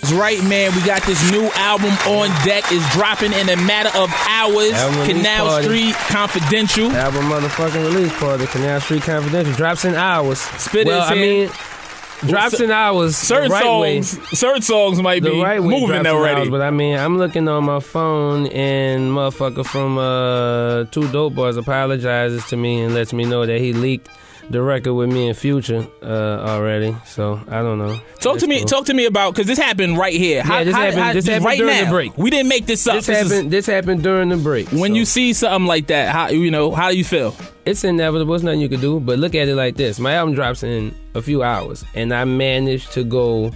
That's right, man. We got this new album on deck. It's dropping in a matter of hours. Canal Street Confidential. Album motherfucking release party. Canal Street Confidential. Drops in hours. Spit it. Drops in hours. Certain songs might be right moving already. Hours, but I mean, I'm looking on my phone and motherfucker from Two Dope Boys apologizes to me and lets me know that he leaked the record with me and Future already. So I don't know. Talk to me about, because this happened right here. This happened right during now. the break. We didn't make this up. This happened during the break. When you see something like that, how do you feel? It's inevitable. There's nothing you can do. But look at it like this. My album drops in a few hours, and I managed to go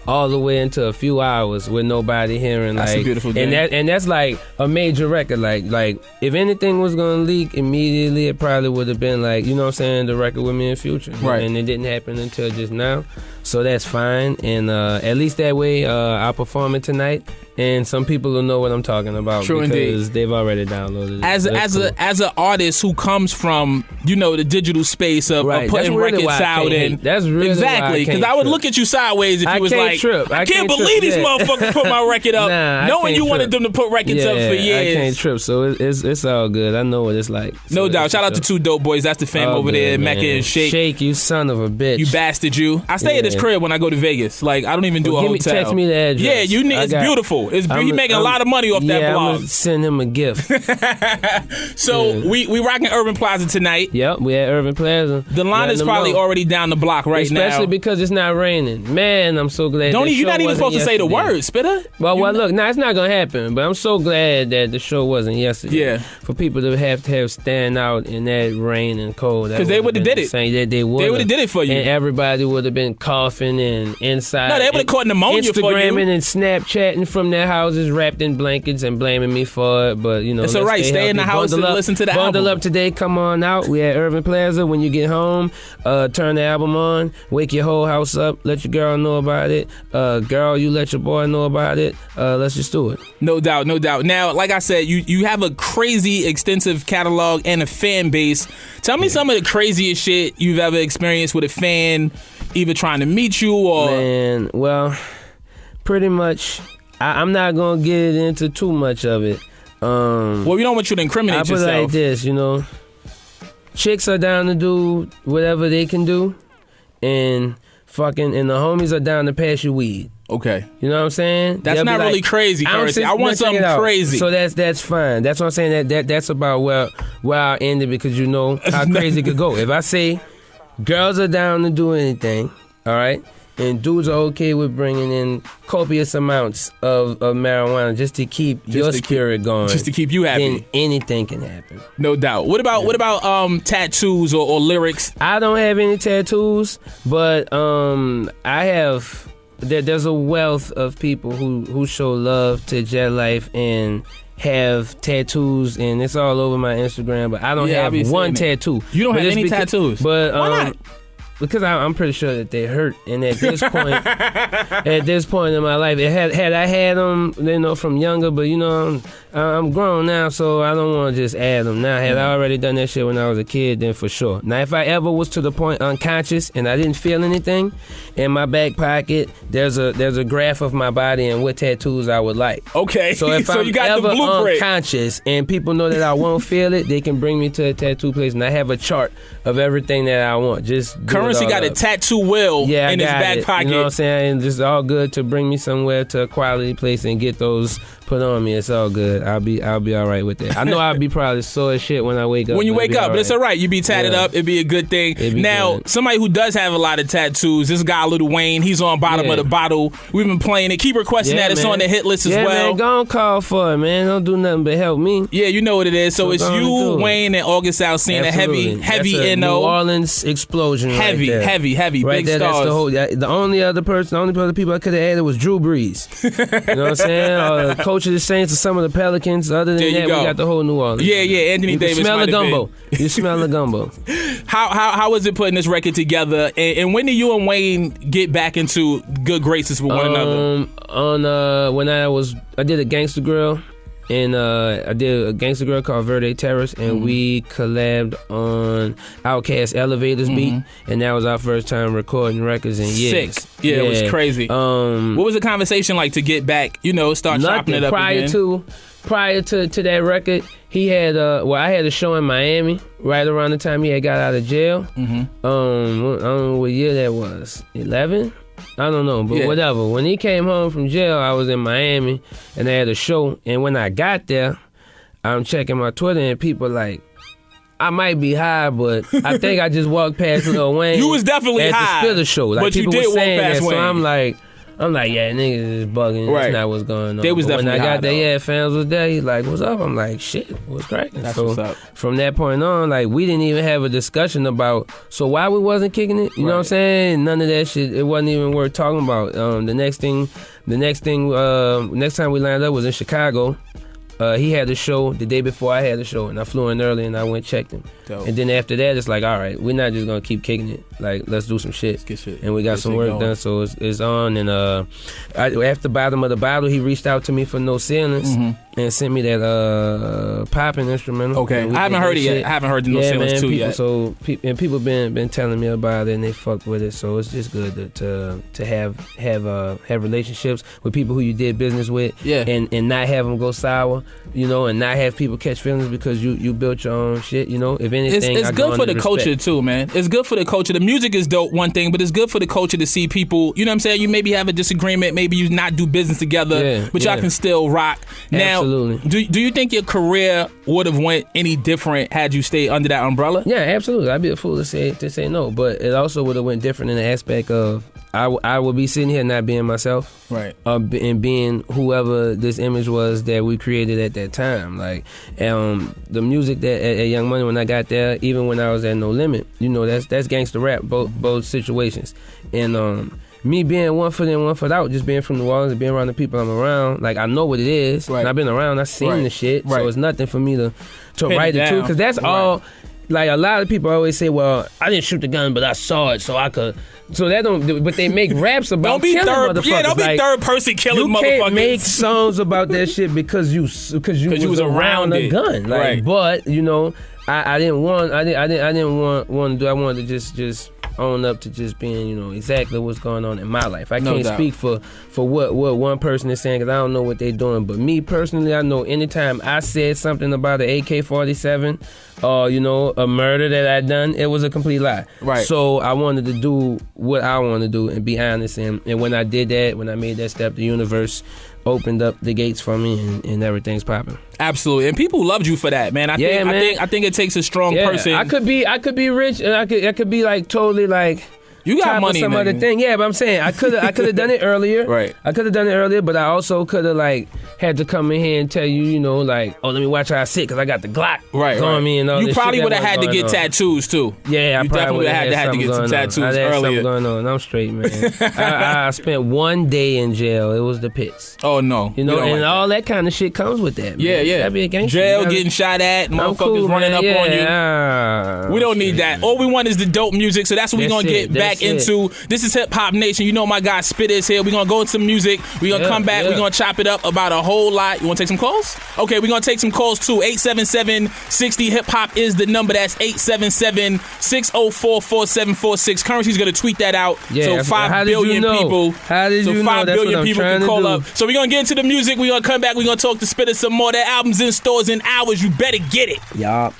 all the way into a few hours with nobody hearing. That's a beautiful thing. And that's like a major record. Like if anything was gonna leak immediately, it probably would have been like, you know what I'm saying, the record with me and Future. Right. And it didn't happen until just now. So that's fine. And at least that way I'll perform it tonight. And some people will know what I'm talking about. True because indeed. They've already downloaded it. As an artist who comes from, the digital space of putting records out in. That's really exactly, because I would look at you sideways if you was like, I can't believe these motherfuckers put my record up, knowing you wanted them to put records up for years. I can't trip, so it's all good. I know what it's like. No doubt. Shout out to Two Dope Boys. That's the fam over there, Mecca and Shake. Shake, you son of a bitch. You bastard, you. I stay at his crib when I go to Vegas. Like, I don't even do a hotel. Text me the address. Yeah, it's beautiful. He making a lot of money off that blog. I'm gonna send him a gift. So we rocking Urban Plaza tonight. Yep, we at Urban Plaza. The line is probably already down the block now. Especially because it's not raining. Man, I'm so glad. You're not even supposed to say the word, Spitter. Well, look, it's not gonna happen. But I'm so glad that the show wasn't yesterday. Yeah. For people to have stand out in that rain and cold. Because they would have did it. They would have did it for you. And everybody would have been coughing and inside. No, they would have caught pneumonia for you. Instagramming and Snapchatting from their houses wrapped in blankets and blaming me for it. But, it's all right. Stay in the house and listen to the album. Bundle up today. Come on out. We at Urban Plaza. When you get home, turn the album on. Wake your whole house up. Let your girl know about it. Girl, you let your boy know about it. Let's just do it. No doubt. Now, like I said, you have a crazy extensive catalog and a fan base. Tell me some of the craziest shit you've ever experienced with a fan, either trying to meet you or... Man, well, pretty much... I'm not gonna get into too much of it. Well, we don't want you to incriminate yourself. I put it like this, chicks are down to do whatever they can do, and the homies are down to pass you weed. Okay. You know what I'm saying? That's not really crazy, Curren. I want something crazy. So that's fine. That's what I'm saying. That's about where I'll end it, because you know how crazy it could go. If I say girls are down to do anything, all right? And dudes are okay with bringing in copious amounts of marijuana just to keep your spirit going. Just to keep you happy. Then anything can happen. No doubt. What about tattoos or lyrics? I don't have any tattoos, but I have... There's a wealth of people who show love to Jet Life and have tattoos, and it's all over my Instagram, but I don't have one tattoo. You don't have any tattoos? But why not? Because I'm pretty sure that they hurt, and at this point in my life, had I had them, from younger, but I'm grown now, so I don't want to just add them now. Had I already done that shit when I was a kid, then for sure. Now, if I ever was to the point unconscious and I didn't feel anything, in my back pocket there's a graph of my body and what tattoos I would like. Okay, so if I'm you got ever the blueprint. Unconscious and people know that I won't feel it, they can bring me to a tattoo place, and I have a chart of everything that I want. Just Currency got a tattoo wheel in his back pocket. You know what I'm saying? And just all good to bring me somewhere to a quality place and get those put on me. It's all good. I'll be all right with that. I know I'll be probably sore as shit when I wake up. When you wake up, but it's all right. You be tatted up. It'd be a good thing. Now, somebody who does have a lot of tattoos, this guy Lil Wayne, he's on bottom of the bottle. We've been playing it. Keep requesting that. It's on the hit list as well. Man, go on, call for it, man. Don't do nothing but help me. Yeah, you know what it is. So it's you, Wayne, and August Alsina. Heavy NO. New Orleans explosion. Heavy. Right big there, stars. that's the only other people I could have added was Drew Brees. You know what I'm saying? Or the coach of the Saints or some of the Pelicans. Other than that, we got the whole New Orleans. Yeah, Anthony Davis. You smell the gumbo. You smell the gumbo. How was it putting this record together? And when did you and Wayne get back into good graces with one another? When I did a Gangsta Grill And I did a gangster girl called Verde Terrace, and we collabed on Outkast Elevators beat, and that was our first time recording records in years. Sick. Yeah, it was crazy. What was the conversation like to get back, start chopping it up again? Prior to that record, he had I had a show in Miami right around the time he had got out of jail. I don't know what year that was. 11? I don't know, but whatever. When he came home from jail, I was in Miami, and I had a show. And when I got there, I'm checking my Twitter, and people like, I might be high, but I think I just walked past Lil Wayne. You was definitely at high. the Spitter show. Like, but you people did were saying walk past that, Wayne. So I'm like, yeah, niggas is bugging. Right. That's not what's going on. They was but when I definitely high, got there, fans was there. He's like, what's up? I'm like, shit, what's cracking? That's so what's up. From that point on, like, we didn't even have a discussion about, so why we wasn't kicking it? You know what I'm saying? None of that shit, it wasn't even worth talking about. The next time we lined up was in Chicago. He had a show the day before I had a show, and I flew in early and I went checked him. Dope. And then after that, it's like, all right, we're not just gonna keep kicking it. Like, let's do some shit. And we got some work done, so it's on. And after Bottom of the Bottle, he reached out to me for No Ceilings and sent me that popping instrumental. Okay, I haven't heard it yet. I haven't heard the No Ceilings 2 yet. So people been telling me about it, and they fucked with it. So it's just good to have relationships with people who you did business with, and not have them go sour. And not have people catch feelings because you built your own shit. If anything, it's good for the culture too, man. It's good for the culture. The music is dope, one thing, but it's good for the culture to see people. You know what I'm saying? You maybe have a disagreement, maybe you not do business together, but y'all can still rock. Now, absolutely. Do you think your career would have went any different had you stayed under that umbrella? Yeah, absolutely. I'd be a fool to say no, but it also would have went different in the aspect of I would be sitting here not being myself, right, and being whoever this image was that we created at that time. Like, the music that at Young Money, when I got there, even when I was at No Limit, that's gangster rap, both situations, and me being one foot in, one foot out, just being from New Orleans and being around the people I'm around, like, I know what it is, and I've been around, I've seen the shit, so it's nothing for me to write it to, because that's all. Like, a lot of people always say, well, I didn't shoot the gun, but I saw it, so I could. So that don't. But they make raps about killing motherfuckers. Yeah, don't be third person killing motherfuckers. You can't make songs about that shit because you was around a gun. Like, right. But I didn't want to do. I wanted to just own up to just being exactly what's going on in my life. I can't speak for what one person is saying, because I don't know what they're doing. But me personally, I know anytime I said something about an AK-47 or a murder that I done, it was a complete lie. Right. So I wanted to do what I want to do and be honest. And when I did that, when I made that step, the universe opened up the gates for me, and everything's popping. Absolutely, and people loved you for that, man. I think it takes a strong person. I could be rich, and I could be like totally like. You got money, some other thing. Yeah, but I'm saying I could have done it earlier. Right. I could have done it earlier, but I also could have had to come in here and tell you, oh, let me watch how I sit because I got the Glock on me and all. You probably would have had to get tattoos too. Yeah, you definitely would have had to get some tattoos earlier. Going on. I'm straight, man. I spent 1 day in jail. It was the pits. Oh no, and all that kind of shit comes with that. Man. Yeah. That'd be a gangster. Jail, getting shot at, motherfuckers running up on you. We don't need that. All we want is the dope music. So that's what we're gonna get back into. This is Hip Hop Nation. You know my guy Spitter is here. We're going to go into some music. We're going to come back. We're going to chop it up about a whole lot. You want to take some calls? Okay, we're going to take some calls too. 877-60 Hip Hop is the number. That's 877-604-4746. Currency's going to tweet that out. Yeah, so 5 billion people. How did you know? 5 billion people can call up. So we're going to get into the music. We're going to come back. We're going to talk to Spitter some more. That album's in stores in hours. You better get it. Yup.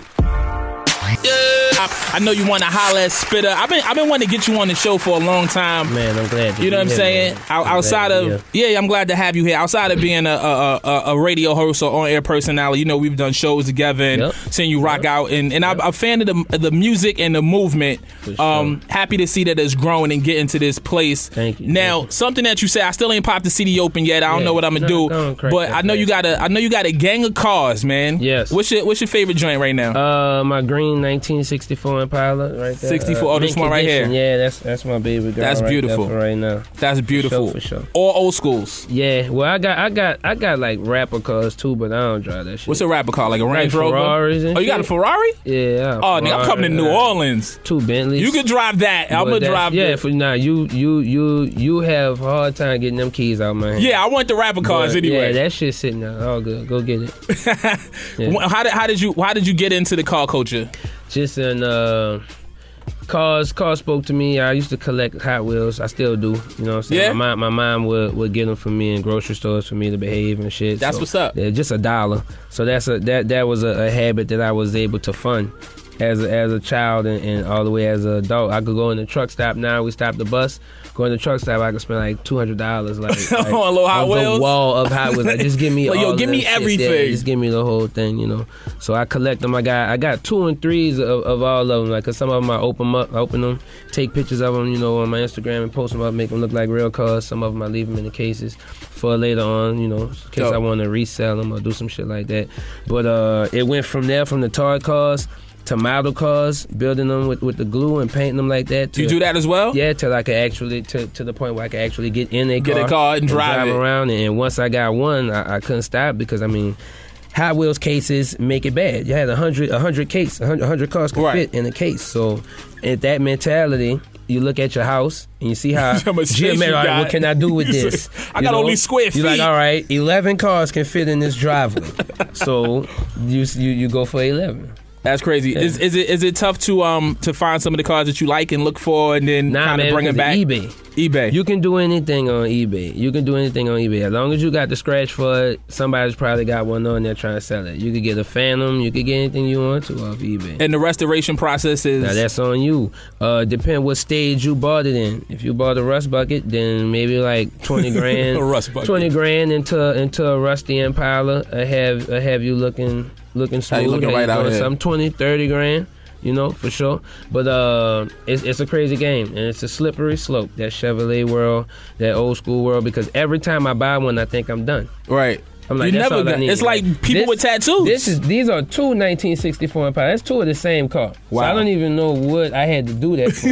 I know you want to holler at Spitter. I've been wanting to get you on the show for a long time. Man, I'm glad you know what I'm saying? Outside of I'm glad to have you here. Outside of being a radio host or on-air personality, we've done shows together and seen you rock out. And I'm a fan of the music and the movement. Sure. Happy to see that it's growing and getting to this place. Thank you. Now, something that you say, I still ain't popped the CD open yet. I don't know what I'm gonna do, but I know you got a gang of cars, man. Yes. What's your favorite joint right now? My green 1960 64 Impala right there. 64. This one right here. Yeah, that's my baby girl. That's beautiful. There for right now. That's beautiful. For sure. All old schools. Yeah. Well, I got like rapper cars too, but I don't drive that shit. What's a rapper car? Like a Range Rover? Ferraris and you got a Ferrari? Yeah. Oh, nigga, I'm coming to New Orleans. 2 Bentleys. You can drive that. I'm gonna drive. Yeah. For now, you have a hard time getting them keys out of my hand. Yeah, I want the rapper cars anyway. Yeah, that shit's sitting there. All good. Go get it. Yeah. How did you get into the car culture? Just in cars spoke to me. I used to collect Hot Wheels. I still do. You know what I'm saying? Yeah. My mom would get them for me in grocery stores for me to behave and shit. That's what's up. Yeah, just $1. So that was a habit that I was able to fund as a child and all the way as an adult. I could go in the truck stop now. We stop the bus. Go in the truck stop. I could spend like $200 like on a little Hot Wheels. The wall of Hot Wheels. Like, just give me all give me everything. Yeah, just give me the whole thing, you know. So I collect them. I got 2 and 3s of all of them. Like, cause some of them I open them, take pictures of them, you know, on my Instagram and post them up, make them look like real cars. Some of them I leave them in the cases for later on, you know, in case I want to resell them or do some shit like that. But it went from there, from the toy cars to model cars, building them with the glue and painting them like that. You do that as well? Yeah, till I could actually to the point where I could actually get in a car, get a car and drive it around. And once I got one, I couldn't stop because I mean, Hot Wheels cases make it bad. You had 100 cars could fit in a case. So, at that mentality, you look at your house and you see how what can I do with this? I got only square feet. You're like, all right, 11 cars can fit in this driveway. So you go for 11. That's crazy. Yeah. Is it tough to find some of the cars that you like and look for and then kind of bring them back? eBay. You can do anything on eBay. As long as you got the scratch for it, somebody's probably got one on there trying to sell it. You could get a Phantom. You could get anything you want to off eBay. And the restoration process is? Now that's on you. Depend what stage you bought it in. If you bought a rust bucket, then maybe like 20 grand. A rust bucket. 20 grand into a rusty Impala. I have you looking smooth. Looking right out here. Some 20, 30 grand. You know, for sure. But it's a crazy game, and it's a slippery slope, that Chevrolet world, that old school world, because every time I buy one, I think I'm done. Right. I'm like, that's all I need. It's like people with tattoos. These are 2 1964 Impala. That's 2 of the same car. Wow. So I don't even know what I had to do that for.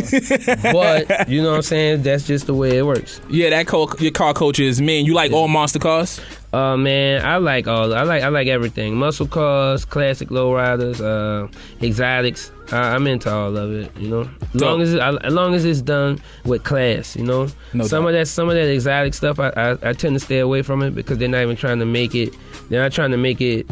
But, you know what I'm saying? That's just the way it works. Yeah, your car culture is mean. You like all monster cars? Man, I like everything. Muscle cars, classic lowriders, exotics. I'm into all of it, you know. As long as it's done with class, you know. Some of that exotic stuff, I tend to stay away from it because they're not even trying to make it. They're not trying to make it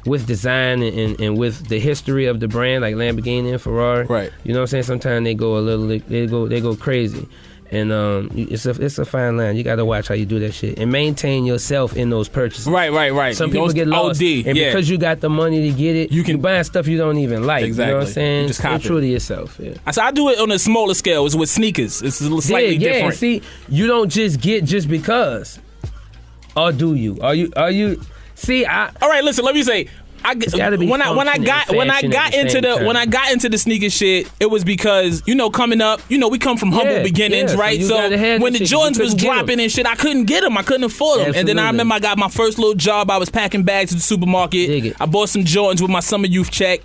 with design and with the history of the brand, like Lamborghini and Ferrari. Right. You know what I'm saying? Sometimes they go crazy. And it's a fine line. You got to watch how you do that shit and maintain yourself in those purchases. Right. Some people get lost, and because you got the money to get it, you can buy stuff you don't even like. Exactly. You know what I'm saying? Just stay true to yourself. Yeah. So I do it on a smaller scale. It's with sneakers. It's slightly different. And see, you don't just get just because, or do you? Are you? See, all right. Listen, let me say. When I got into the sneaker shit, it was because, you know, coming up, you know, we come from humble beginnings, right? So when the Jordans was dropping and shit, I couldn't get them. I couldn't afford them. Absolutely. And then I remember I got my first little job. I was packing bags at the supermarket. I bought some Jordans with my summer youth check.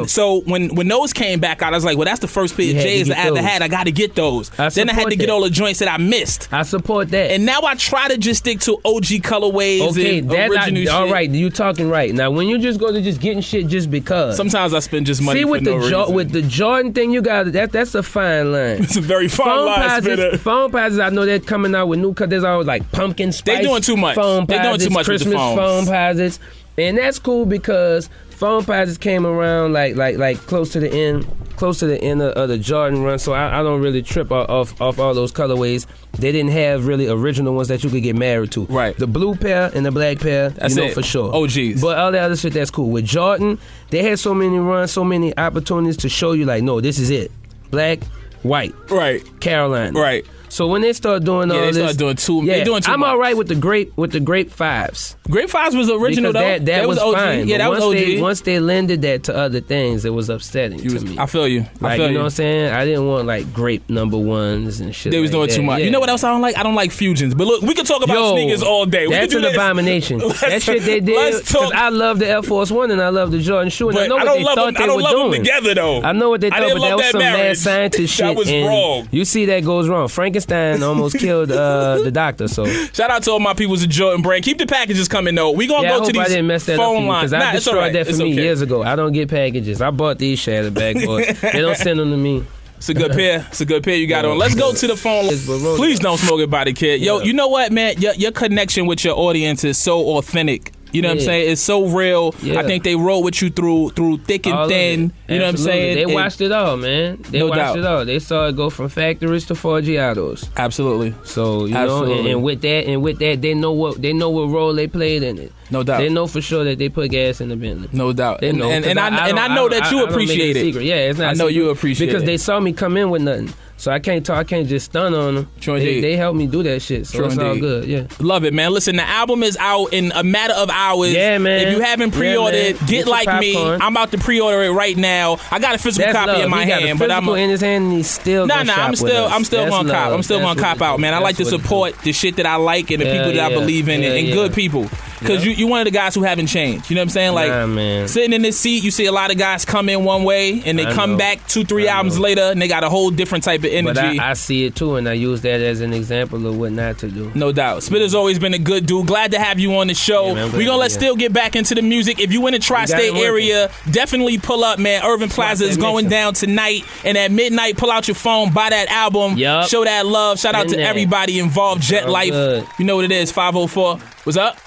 So when those came back out, I was like, well, that's the first pair of J's I ever had. I got to get those. Then I had to get all the joints that I missed. I support that. And now I try to just stick to OG colorways and original shit. All right, you talking right. Now, when you just go to just getting shit just because. Sometimes I spend just money for no reason. With the Jordan thing, you got that's a fine line. It's a very fine line, Spitter. Phone posits, I know they're coming out with new cuts. There's always like pumpkin spice. They're doing too much. They're doing too much Christmas with the phones. Phone posits. And that's cool because phone posits came around like close to the end of the Jordan run, so I don't really trip off all those colorways. They didn't have really original ones that you could get married to. Right. The blue pair and the black pair, that's for sure. OGs. But all the other shit, that's cool. With Jordan, they had so many runs, so many opportunities to show you, like, no, this is it. Black, white. Right. Carolina. Right. So when they start doing all this, they start doing too. Yeah, they doing too I'm much. all right with the grape fives. Grape Fives was original because though. That was OG. fine. Yeah, that was OG. Once they lended that to other things, it was upsetting to me. I feel you. Like, you know what I'm saying? I didn't want like grape number ones and shit. They was doing too much. Yeah. You know what else I don't like? I don't like fusions. But look, we can talk about sneakers all day. That's an abomination. That shit they did. Because I love the Air Force One and I love the Jordan shoe. And I know what they thought they were doing. I don't love them together though. I know what they thought, but that was some mad scientist shit. That was wrong. You see that goes wrong. Frankenstein almost killed the doctor. So shout out to all my peoples at Jordan Brand. Keep the packages coming though. We gonna go to these I didn't mess that phone up lines. Because I destroyed that for me years ago. I don't get packages. I bought these Shatterback boys. They don't send them to me. It's a good pair. It's a good pair you got on. Let's go to the phone. Please don't smoke it by the kid. Yo, you know what, man? Your connection with your audience is so authentic. You know what I'm saying? It's so real. Yeah. I think they roll with you through thick and thin. You know what I'm saying? They watched it all, man. They watched it all. They saw it go from factories to Forgiatos. Absolutely. So you know, and with that, they know what role they played in it. No doubt. They know for sure that they put gas in the Bentley. No doubt. They know, and I know that you appreciate it. Yeah, it's not. I know you appreciate it because they saw me come in with nothing. So I can't just stun on them. They helped me do that shit. So it's all good. Yeah. Love it, man. Listen, the album is out in a matter of hours. Yeah, man. If you haven't pre-ordered, get like me. I'm about to pre-order it right now. I got a physical copy in my hand, but I'm in his hand and he's still I'm still gonna cop. I'm still gonna cop out, man. I like to support the shit that I like and the people that I believe in and good people. Because you one of the guys who haven't changed. You know what I'm saying? Like, sitting in this seat, you see a lot of guys come in one way and they come back 2-3 albums later and they got a whole different type of energy. But I see it too, and I use that as an example of what not to do. No doubt. Spitter's always been a good dude. Glad to have you on the show. We're going to let Still get back into the music. If you in the tri-state area, definitely pull up, man. Irving Plaza is going down tonight. And at midnight, pull out your phone, buy that album, show that love. Shout out to everybody involved. Jet Life. You know what it is, 504. What's up?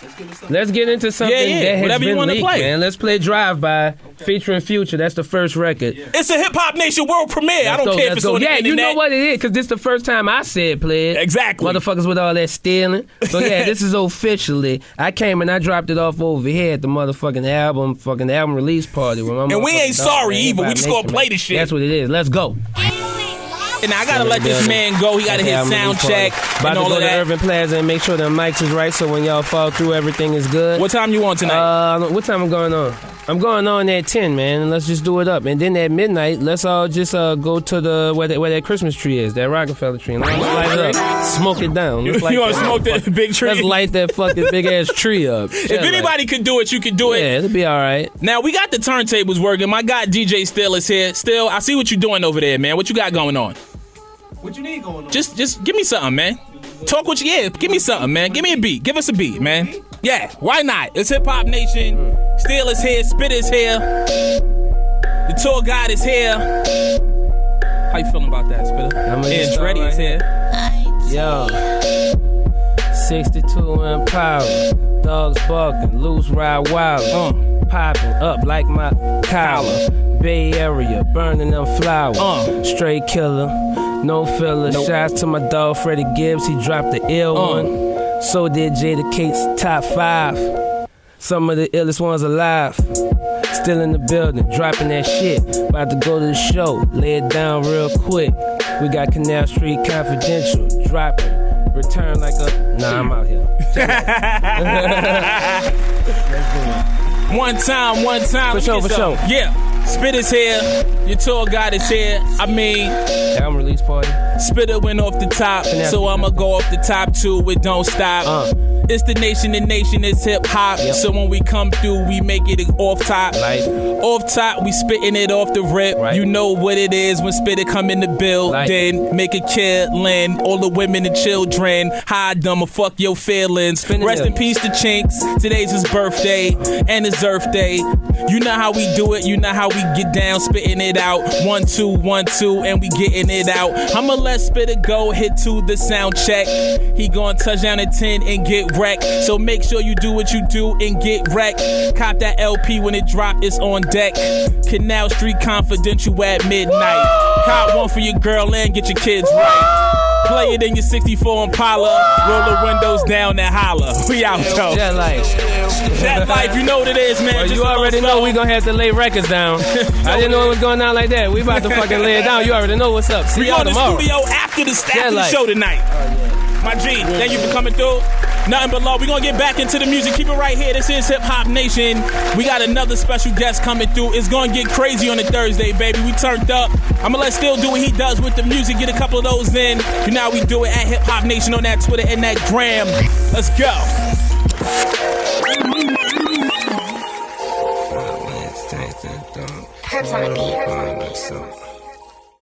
Let's get into something that has whatever you been leaked, play. man. Let's play Drive By featuring Future. That's the first record. It's a Hip Hop Nation world premiere. I don't care if it's on the internet. You know what it is, because this is the first time I said play it. Exactly. Motherfuckers with all that stealing. So this is officially. I came and I dropped it off over here at the motherfucking album release party. And we ain't sorry either. We just gonna play the shit. That's what it is. Let's go. And I gotta let this man go. He gotta hit sound check and all of that. About to go to Irving Plaza and make sure the mics is right, so when y'all fall through, everything is good. What time you on tonight? What time I'm going on? I'm going on at 10, man, and let's just do it up. And then at midnight, let's all just go to where that Christmas tree is, that Rockefeller tree, and let's light it up, smoke it down. You gonna smoke that big tree? Let's light that fucking big ass tree up. If anybody could do it, you could do it. Yeah, it'll be all right. Now we got the turntables working. My guy DJ Still is here. Still, I see what you're doing over there, man. What you got going on? What you need going on? Just give me something, man. Talk what you give me something, man. Give me a beat. Give us a beat, man. Yeah, why not? It's Hip Hop Nation. Still is here. Spit is here. The tour guide is here. How you feeling about that, Spitter? Andretti is here. Yo, 62 Impala, dogs barking, loose ride wild, popping up like my collar. Bay Area, burning them flowers. Straight killer, no filler. Shots to my dog Freddie Gibbs, he dropped the ill one. So did Jada Kate's top 5. Some of the illest ones alive. Still in the building, dropping that shit. About to go to the show, lay it down real quick. We got Canal Street Confidential, dropping. Return like a... Nah, I'm out here. One time. For sure. Yeah. Spit is here. Your tour guide is here. I mean... Album release party. Spitter went off the top, so I'ma go off the top too. It don't stop. It's the nation is hip hop. So when we come through, we make it off top. Off top, we spitting it off the rip. You know what it is when Spitter come in the building. Make a killing. All the women and children. Hide them or fuck your feelings. Rest in peace to Chinks. Today's his birthday and his Earth Day. You know how we do it. You know how we get down, spitting it out. 1, 2, 1, 2, and we getting it out. I'ma let Spitter go, hit to the sound check. He gonna touch down at 10 and get wrecked. So make sure you do what you do and get wrecked. Cop that LP when it drop, it's on deck. Canal Street Confidential at midnight. Cop one for your girl and get your kids right. Play it in your 64 Impala. Roll the windows down and holla. We out, yo. Jet life. Jet life, you know what it is, man. Well, you already know we gonna have to lay records down. I didn't know it was going down like that. We about to fucking lay it down. You already know what's up. See y'all tomorrow. We on the studio after the show tonight. My G, thank you for coming through. Nothing but love. We're going to get back into the music. Keep it right here. This is Hip Hop Nation. We got another special guest coming through. It's going to get crazy on a Thursday, baby. We turned up. I'm going to let Still do what he does with the music. Get a couple of those in. You know how we do it at Hip Hop Nation on that Twitter and that gram. Let's go. Herbs on the beat.